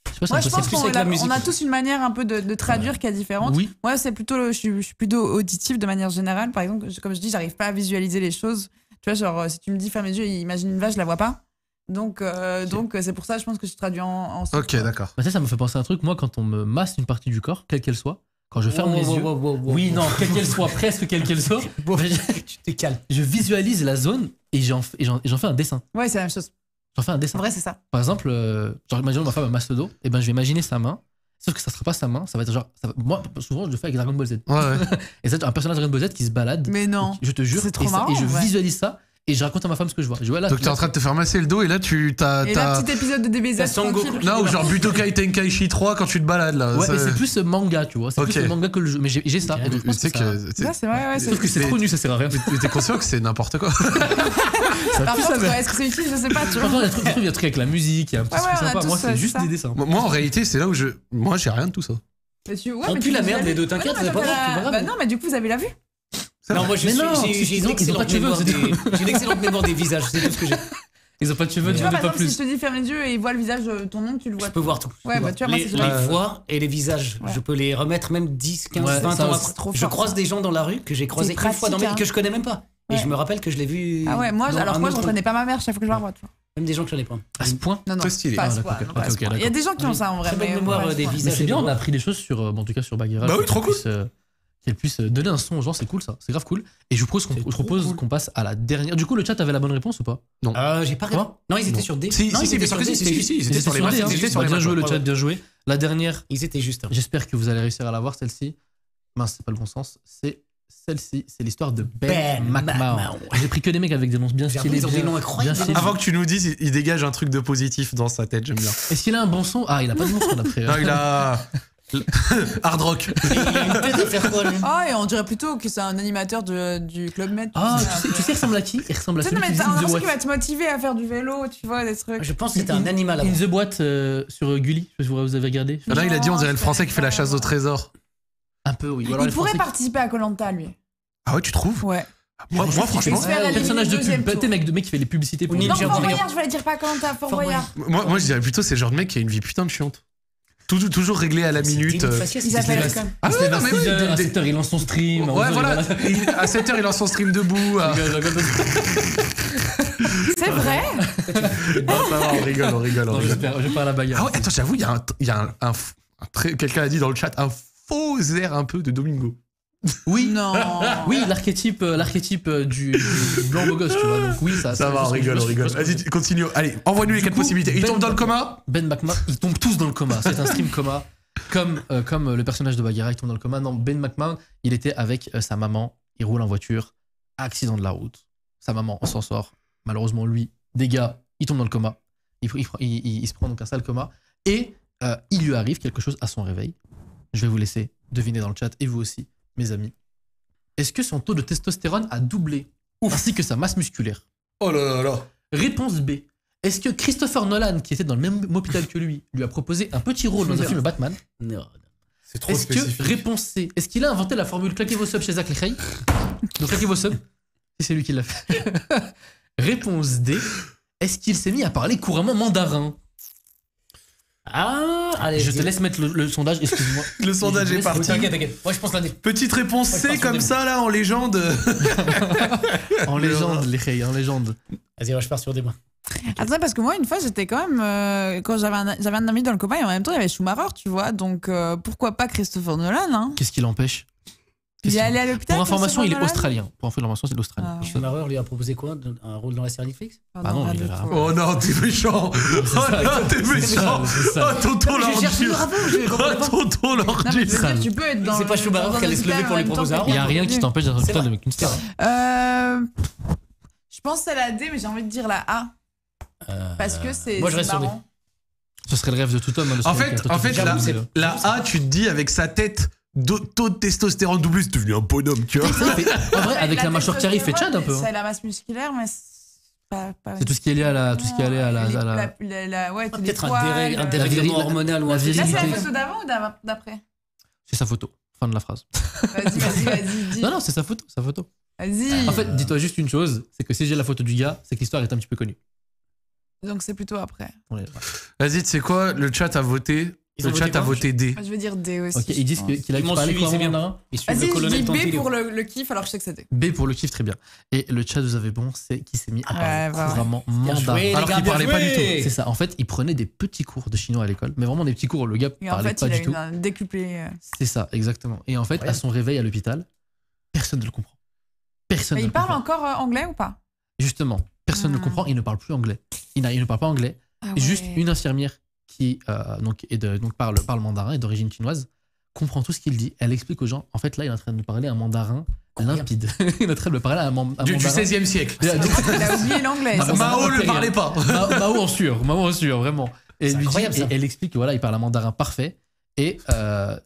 S1: Je sais pas si
S3: Moi,
S1: on
S3: je
S1: a
S3: pense
S1: tous-
S4: plus avec la
S3: qu'on
S4: musique.
S3: a tous une manière un peu de traduire qui est différente.
S1: Oui.
S3: Moi, c'est plutôt, je suis plutôt auditif de manière générale. Par exemple, comme je dis, j'arrive pas à visualiser les choses. Tu vois, genre, si tu me dis ferme les yeux, imagine une vache, je la vois pas. Donc, c'est pour ça, je pense que je traduis en son.
S2: Ok, d'accord.
S1: Bah, ça me fait penser à un truc. Moi, quand on me masse une partie du corps, quelle qu'elle soit, quand je ferme les yeux. Oui, non, quelle qu'elle soit, presque quelle qu'elle soit.
S4: Tu te calmes.
S1: Je visualise la zone et j'en fais un dessin.
S3: Ouais, c'est la même chose.
S1: J'en fais un dessin.
S3: En vrai, c'est ça.
S1: Par exemple, genre, imaginons ma femme me masse le dos, et ben je vais imaginer sa main, sauf que ça sera pas sa main, ça va être genre. Moi, souvent, je le fais avec Dragon Ball Z.
S2: Ouais.
S1: Et c'est un personnage Dragon Ball Z qui se balade.
S3: Mais non.
S1: Je te jure.
S3: C'est trop
S1: et
S3: marrant,
S1: et je
S3: ouais.
S1: visualise ça, et je raconte à ma femme ce que je vois. Je vois là.
S2: Donc t'es en train de te faire masser le dos et là
S3: Et là, petit épisode de DBZ.
S4: T'as Sangoku.
S3: tranquille.
S2: Non, ou genre Budokai Tenkaichi 3 quand tu te balades là.
S1: Ouais,
S2: Ça-
S1: mais c'est plus manga, tu vois. C'est
S2: Ok.
S1: plus le manga que le jeu. Mais j'ai ça.
S4: Ok.
S1: Et donc, je
S2: Tu
S1: pense
S2: sais
S1: que ça-
S2: que.
S3: Ouais, c'est vrai, ouais.
S1: Sauf que c'est trop nu, ça sert à rien.
S2: Mais t'es conscient que c'est n'importe quoi.
S1: Ça
S3: Par
S1: pue sa
S3: contre,
S1: mère.
S3: est-ce que c'est utile? Je sais pas, tu
S1: Par
S3: vois.
S1: contre, il y a un truc avec la musique, il y a un petit
S3: Ouais,
S1: truc
S3: on a
S1: sympa.
S3: tous
S1: Moi,
S3: ça,
S1: c'est
S3: c'est
S1: juste
S3: ça.
S1: des dessins.
S2: Moi, en réalité, c'est là où moi, j'ai rien de tout ça.
S3: Mais tu- ouais,
S4: On
S3: mais
S4: pue
S3: tu
S4: la merde,
S3: visualises.
S4: les deux, t'inquiète,
S3: Ouais,
S4: c'est pas
S3: mais
S4: grave,
S3: t'as
S4: c'est pas
S3: la-
S4: grave.
S3: Bah non, mais du coup, vous avez la vue.
S4: Non, moi
S1: Mais non,
S4: j'ai
S1: ils ont
S4: une excellente
S1: pas de cheveux,
S4: mémoire
S1: c'est
S4: des- j'ai une excellente mémoire des visages, c'est tout ce que j'ai.
S1: Ils ont pas de cheveux,
S3: Tu
S1: tu
S3: vois,
S1: veux
S3: par
S1: pas
S3: exemple, si
S1: plus.
S3: je te dis ferme les yeux et il voit le visage de ton oncle, tu le vois.
S4: Je peux voir tout.
S3: Ouais, bah tu vois, moi,
S4: les,
S3: c'est
S4: les
S3: jamais-
S4: voix et les visages,
S3: Ouais.
S4: je peux les remettre même 10, 15,
S1: Ouais,
S4: 20
S1: ça
S4: ans
S1: aussi,
S4: après.
S3: c'est trop
S4: Je
S3: fort,
S4: croise
S3: ça.
S4: des gens dans la rue que j'ai croisés
S3: C'est
S4: une fois dans ma vie,
S3: pratique,
S4: que je connais même pas. Et
S3: Ouais.
S4: je me rappelle que je l'ai vu.
S3: Ah ouais, moi,
S4: dans
S3: alors
S4: un
S3: moi, je
S4: autre-
S3: reconnais pas ma mère chaque fois que je la revois, tu vois.
S4: Même des gens que je connais pas.
S1: À ce point.
S3: Non, non.
S2: Très stylé.
S3: Pas à
S1: Ah,
S3: ce
S1: d'accord,
S3: point, non,
S1: ok,
S3: pas à ce
S1: ok,
S3: point. Il y a
S1: d'accord.
S3: des gens qui ont ça en vrai.
S4: Très bonne
S3: mais
S4: mémoire
S3: pas à ce
S4: des
S3: point.
S4: visages.
S1: Mais c'est bien,
S4: des
S1: on a
S4: voix.
S1: appris des choses sur, en tout cas sur Bagheera.
S2: Bah oui,
S1: qu'elle
S2: trop cool.
S1: Qu'elle puisse donner un son aux gens, c'est cool ça. C'est grave cool. Et je propose
S4: C'est trop cool.
S1: qu'on passe à la dernière. Du coup, le chat avait la bonne réponse ou pas?
S4: J'ai pas répondu. Non, ils étaient sur D.
S2: Si,
S4: Non,
S2: si,
S4: ils étaient
S2: bien sûr
S4: sur
S2: que
S4: D,
S2: si,
S4: c'était
S2: si,
S4: juste-
S2: si, ils étaient sur les
S1: C'était
S2: matchs.
S1: sur
S2: Ils étaient
S1: D,
S2: sur
S1: hein.
S2: les
S1: Bien
S2: matchs.
S1: joué le
S4: ouais,
S1: chat,
S4: ouais.
S1: bien joué. La dernière,
S4: Ils étaient juste.
S1: j'espère que vous allez réussir à la voir celle-ci. Mince, c'est pas le bon sens. C'est celle-ci, c'est l'histoire de Ben
S4: Ben
S1: McMahon.
S4: McMahon.
S1: J'ai pris que des mecs avec des noms bien stylés.
S4: Ils ont des
S1: bien-
S4: noms incroyables.
S1: bien stylés.
S2: Avant que tu nous dises, il dégage un truc de positif dans sa tête, j'aime bien.
S1: Est-ce qu'il a un bon son? Ah, il a pas de bon son après.
S2: Non, il a. Hard rock.
S4: Il a une tête à faire quoi, lui?
S3: Ah, et on dirait plutôt que c'est un animateur du Club Med.
S1: Ah, tu sais, il ressemble à qui? Il ressemble à
S3: Tu sais,
S1: celui
S3: mais
S1: qui
S3: t'as
S1: joue In the
S3: l'impression qu'il
S1: Boîte.
S3: va te motiver à faire du vélo, tu vois, des trucs.
S4: Je pense que c'était un animal avant.
S1: In the Boîte sur Gulli, je sais pas si vous avez regardé.
S2: Là, il a dit, on dirait le
S3: je
S2: français qui fait la
S3: connais
S2: chasse
S3: pas.
S2: au trésor.
S1: Un peu, oui. Ou alors
S3: Il
S1: les
S3: pourrait
S1: Français
S3: participer à Koh-Lanta, lui.
S2: Ah ouais, tu trouves?
S3: Ouais.
S2: Moi,
S3: Il
S2: franchement.
S3: se fait à la
S1: Le personnage de
S3: deuxième
S1: pub. Tu sais,
S3: tour.
S1: mec qui fait les publicités pour
S4: Ou
S3: Non,
S4: Ninja
S3: Fort
S4: Warrior.
S3: Boyard, je voulais dire pas Koh-Lanta, Fort Boyard.
S2: Moi, je dirais plutôt, c'est le genre de mec qui a une vie putain de chiante. Toujours réglé à la minute.
S3: Ils appellent comme.
S2: Ah
S1: Il se
S2: ouais,
S1: lève à
S2: non, mais
S1: 6
S2: oui,
S1: heures, à
S2: des-
S1: 7 heures, il lance son stream. à
S2: Ouais,
S1: 11 heures,
S2: voilà.
S1: il va là.
S2: À 7h, il lance son stream debout.
S3: C'est vrai?
S2: On rigole, on rigole.
S1: Non, je pars à la bagarre.
S2: Ah ouais, attends, j'avoue, il y a quelqu'un a dit dans le chat, un faux air un peu de Domingo.
S1: Oui,
S3: Non.
S1: oui, l'archétype du blanc beau gosse, tu vois. Donc oui, ça
S2: Ça va, on rigole. Vas-y, continue. Allez, envoie-nous les 4 possibilités. Il tombe dans le coma?
S1: Ben McMahon, ils tombent tous dans le coma. C'est un stream coma. Comme le personnage de Bagheera, il tombe dans le coma. Non, Ben McMahon, il était avec sa maman. Il roule en voiture. Accident de la route. Sa maman, on s'en sort. Malheureusement, lui, dégâts, il tombe dans le coma. Il se prend donc un sale coma. Et il lui arrive quelque chose à son réveil. Je vais vous laisser deviner dans le chat, et vous aussi, mes amis. Est-ce que son taux de testostérone a doublé, ainsi que sa masse musculaire?
S2: Oh là là là.
S1: Réponse B. Est-ce que Christopher Nolan, qui était dans le même hôpital que lui a proposé un petit rôle dans un film Batman?
S4: Non.
S2: C'est trop
S1: Est-ce
S2: spécifique.
S1: que, réponse C, est-ce qu'il a inventé la formule claquez vos subs chez Zach Lecrae? Donc claquez vos subs, c'est lui qui l'a fait. Réponse D, est-ce qu'il s'est mis à parler couramment mandarin?
S4: Ah, allez.
S1: Je te laisse mettre le sondage, excuse-moi.
S2: Le sondage
S1: Je te
S2: est
S1: laisse-
S2: parti.
S4: T'inquiète. Moi, je pense la D.
S2: Petite réponse
S4: Ouais, je
S2: C
S4: pense
S2: comme
S4: au
S2: ça, là, en légende.
S1: En légende, Lecrae, en légende.
S4: Vas-y, moi, je pars sur des points.
S3: Attends, parce que moi, une fois, j'étais quand même. Quand j'avais un ami dans le coma, et en même temps, il y avait Schumacher, tu vois. Donc, pourquoi pas Christopher Nolan, hein?
S1: Qu'est-ce qui l'empêche?
S3: Il est allé à l'hôpital.
S1: Pour information, il est
S3: Christopher Nolan
S1: australien. Pour information, c'est de l'Australie.
S3: Ah.
S4: Schumacher lui a proposé quoi? Un rôle dans la série Netflix?
S3: Ah
S1: Bah non,
S3: rien
S1: il
S3: du
S1: est là.
S3: tout.
S2: Oh non, t'es méchant. Oh non, t'es méchant.
S1: c'est ça.
S2: Oh, tonton
S4: Je cherche le
S2: l'ordure.
S4: rapport, je comprends
S2: Oh,
S4: pas.
S2: tonton
S3: Non, mais
S2: l'ordure.
S3: je veux dire, tu peux être dans.
S4: C'est pas Schumacher
S3: dans un
S4: qui allait se lever
S3: hôpital
S4: pour
S3: en
S4: lui
S3: même temps
S4: proposer un
S3: que
S4: rôle.
S1: Il n'y a rien qui t'empêche d'être un
S4: C'est
S1: hôpital
S4: vrai.
S1: avec une star.
S3: Je pense que c'est la D, mais j'ai envie de dire la A. Parce que c'est
S4: Moi, je reste sur D.
S3: marrant.
S1: Ce serait le rêve de tout homme. hein, de se
S2: En
S1: trouver
S2: fait,
S1: quelqu'un qui
S2: la,
S1: fait ça.
S2: la A, tu te dis avec sa tête, taux de testostérone doublé, c'est devenu un bonhomme, tu vois.
S1: En vrai, avec la mâchoire carrée, il fait Chad un peu. hein.
S3: C'est la masse musculaire, mais c'est pas.
S1: C'est tout ce qui est lié à la. Tout ce qui est lié à la.
S3: Ouais, tous les
S4: Peut-être
S3: poils,
S4: un
S1: la
S4: dérèglement
S1: viril-
S4: hormonal ou
S1: la
S4: un truc.
S3: Là, c'est la
S1: virilité.
S3: photo d'avant ou d'après?
S1: C'est sa photo. Fin de la phrase.
S3: Vas-y, dis.
S1: Non, non, c'est sa photo. Sa photo.
S3: Vas-y.
S1: En fait, dis-toi juste une chose, c'est que si j'ai la photo du gars, c'est que l'histoire est un petit peu connue.
S3: Donc c'est plutôt après.
S1: On est-
S2: Vas-y, tu sais quoi, le chat a voté.
S4: Ils
S2: Le
S4: ont
S2: chat
S4: voté
S2: a
S4: quoi
S2: voté D.
S3: Je veux dire D aussi.
S1: Ok, ils disent
S3: je pense.
S1: qu'il a
S4: Ils m'ont
S1: parlé
S4: suivi, c'est
S1: couramment
S4: bien.
S1: mandarin.
S4: Ils suivent
S3: Vas-y,
S4: le
S3: je
S4: colonel
S3: dis B
S4: Tantilio.
S3: pour le kiff, alors que je sais que c'est D.
S1: B pour le kiff, très bien. Et le chat, vous avez bon, c'est qu'il s'est mis à parler
S3: Ouais, bah ouais.
S1: couramment
S4: Bien
S1: mandarin.
S4: joué, les
S1: Alors
S4: gars,
S1: qu'il
S4: bien
S1: parlait pas du
S4: joué.
S1: tout. C'est ça. En fait, il prenait des petits cours de chinois à l'école, mais vraiment des petits cours. Le gars
S3: Et en
S1: parlait
S3: fait,
S1: pas
S3: il a
S1: du tout.
S3: un décuplé.
S1: C'est ça, exactement. Et en fait, à
S4: Incroyable.
S1: son réveil à l'hôpital, personne ne le comprend. Personne
S3: Mais
S1: ne
S3: il
S1: le
S3: parle
S1: comprend.
S3: encore anglais ou pas?
S1: Justement, personne ne le
S3: Ah.
S1: comprend. Il ne parle plus anglais. Il ne parle pas anglais.
S3: Ah
S1: Et juste
S3: ouais.
S1: une infirmière qui parle mandarin et d'origine chinoise comprend tout ce qu'il dit. Elle explique aux gens. En fait, là, il est en train de nous parler un mandarin limpide. Il est en train de me parler un
S2: Du
S1: mandarin.
S2: 16e siècle.
S3: Il a oublié l'anglais.
S1: Ah,
S3: ça.
S1: Mao
S2: Mao ne parlait pas.
S1: Mao en sûr, vraiment. Et
S4: C'est
S1: elle lui dit,
S4: incroyable, ça.
S1: et elle explique que voilà, il parle un mandarin parfait. Et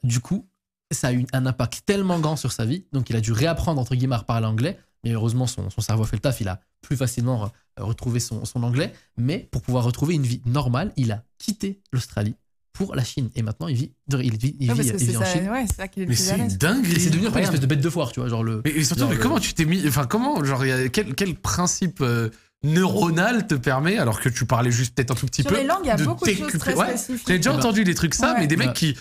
S1: du coup, ça a eu un impact tellement grand sur sa vie. Donc, il a dû réapprendre, entre guillemets, à parler anglais. Mais heureusement, son cerveau a fait le taf. Il a plus facilement retrouvé son anglais. Mais pour pouvoir retrouver une vie normale, il a quitté l'Australie pour la Chine. Et maintenant, il vit
S3: Ouais, parce que c'est
S1: en
S3: ça,
S1: Chine.
S3: ouais, c'est ça qu'il est le
S2: Mais
S3: plus à
S2: c'est une
S3: l'aise.
S1: Et c'est
S2: dinguerie.
S1: devenu un peu une espèce de bête de foire, tu vois. Genre le.
S2: Mais surtout,
S1: genre
S2: mais
S1: le-
S2: comment tu t'es mis. Enfin, comment, genre, quel principe neuronal te permet, alors que tu parlais juste peut-être un tout petit
S3: Sur
S2: peu.
S3: les langues, il y a
S2: de
S3: beaucoup de choses
S2: décupler-
S3: très
S2: Ouais,
S3: spécifiques.
S2: J'ai déjà
S1: Eh ben,
S2: entendu des trucs ça,
S3: ouais.
S2: mais des mecs
S1: Ouais.
S2: qui.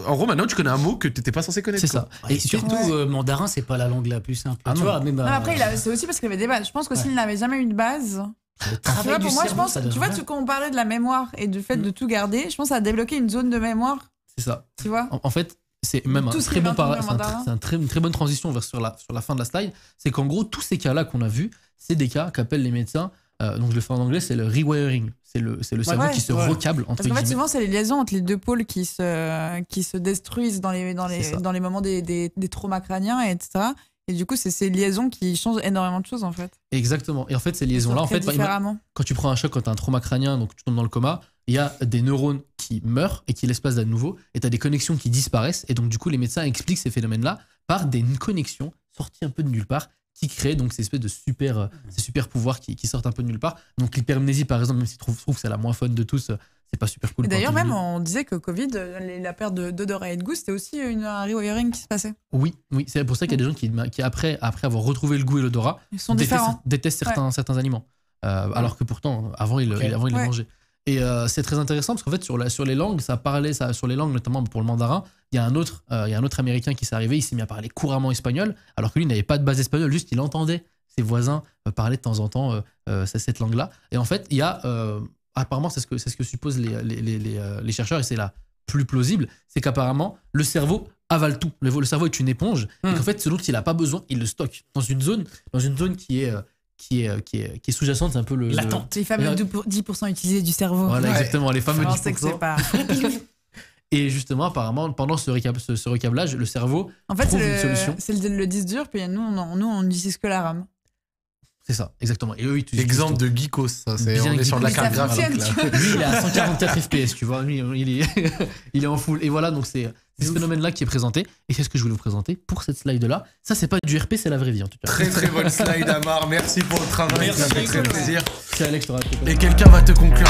S2: En gros, maintenant, tu connais un mot que t'étais pas censé connaître.
S1: C'est ça.
S4: Et surtout, mandarin, c'est pas la langue la plus simple.
S1: Ah
S4: tu
S1: non.
S4: vois, même.
S3: Non, mais après, c'est aussi parce qu'il avait des bases. Je pense que s'il n'avait jamais eu de base.
S4: le
S3: Tu
S4: travail
S3: vois,
S4: du
S3: pour moi, je
S4: cerveau,
S3: pense,
S4: ça
S3: tu vois,
S4: donne-
S3: quand on parlait de la mémoire et du fait de tout garder, je pense que ça a débloqué une zone de mémoire,
S1: C'est ça.
S3: tu vois.
S1: En fait, c'est même un
S3: Tout ce qui
S1: très
S3: est
S1: bon
S3: entendu en
S1: c'est
S3: mandarin.
S1: une très bonne transition sur la fin de la slide. C'est qu'en gros, tous ces cas-là qu'on a vus, c'est des cas qu'appellent les médecins. Donc je le fais en anglais, c'est le rewiring. C'est le cerveau
S3: ouais,
S1: qui se
S4: ouais.
S1: recable entre
S3: Parce qu'en fait,
S1: guillemets.
S3: souvent, c'est les liaisons entre les deux pôles qui se détruisent
S1: C'est ça.
S3: dans les moments des traumas crâniens, etc. Et du coup, c'est ces liaisons qui changent énormément de choses en fait.
S1: Exactement. Et en fait, ces liaisons-là, en fait,
S3: différemment.
S1: quand tu prends un choc, quand tu as un trauma crânien, donc tu tombes dans le coma, il y a des neurones qui meurent et qui laissent place à de nouveau, et tu as des connexions qui disparaissent. Et donc, du coup, les médecins expliquent ces phénomènes-là par des connexions sorties un peu de nulle part qui créent donc ces espèces de ces super pouvoirs qui sortent un peu de nulle part. Donc, l'hypermnésie, par exemple, même si je trouve que c'est la moins fun de tous, c'est pas super cool.
S3: Et d'ailleurs, même, on disait que Covid, la perte d'odorat et de goût, c'était aussi un rewiring qui se passait.
S1: Oui, c'est pour ça qu'il y a des gens qui après avoir retrouvé le goût et l'odorat,
S3: Ils sont différents.
S1: détestent certains aliments. Alors que pourtant, avant, ils les mangeaient. Et c'est très intéressant parce qu'en fait, sur les langues, sur les langues, notamment pour le mandarin, il y a un autre Américain qui s'est arrivé, il s'est mis à parler couramment espagnol, alors que lui n'avait pas de base espagnole, juste il entendait ses voisins parler de temps en temps cette langue-là. Et en fait, il y a... apparemment, c'est ce que supposent les chercheurs, et c'est la plus plausible, c'est qu'apparemment, le cerveau avale tout. Le cerveau est une éponge, et qu'en fait, ce dont il n'a pas besoin, il le stocke dans une zone qui est sous-jacente, c'est un peu le...
S4: L'attente.
S3: Les fameux 10% utilisés du cerveau.
S1: Voilà, exactement, les fameux 10%.
S3: Je sais que c'est pas...
S1: Et justement, apparemment, pendant ce recablage, le cerveau trouve une solution.
S3: C'est le disque dur, puis nous, on n'utilise que la RAM.
S1: C'est ça, exactement. Et eux, ils utilisent
S2: Exemple de geekos, ça. On est sur de la carte graphique.
S1: Lui, il est à 144 FPS, tu vois. Lui, il est en full. Et voilà, donc c'est ce phénomène-là qui est présenté. Et c'est ce que je voulais vous présenter pour cette slide-là. Ça, c'est pas du RP, c'est la vraie vie, en tout cas.
S2: Très, très bonne slide, Amar. Merci pour le travail.
S4: Merci,
S2: ça fait très plaisir.
S1: C'est Alex,
S2: Et quelqu'un va te conclure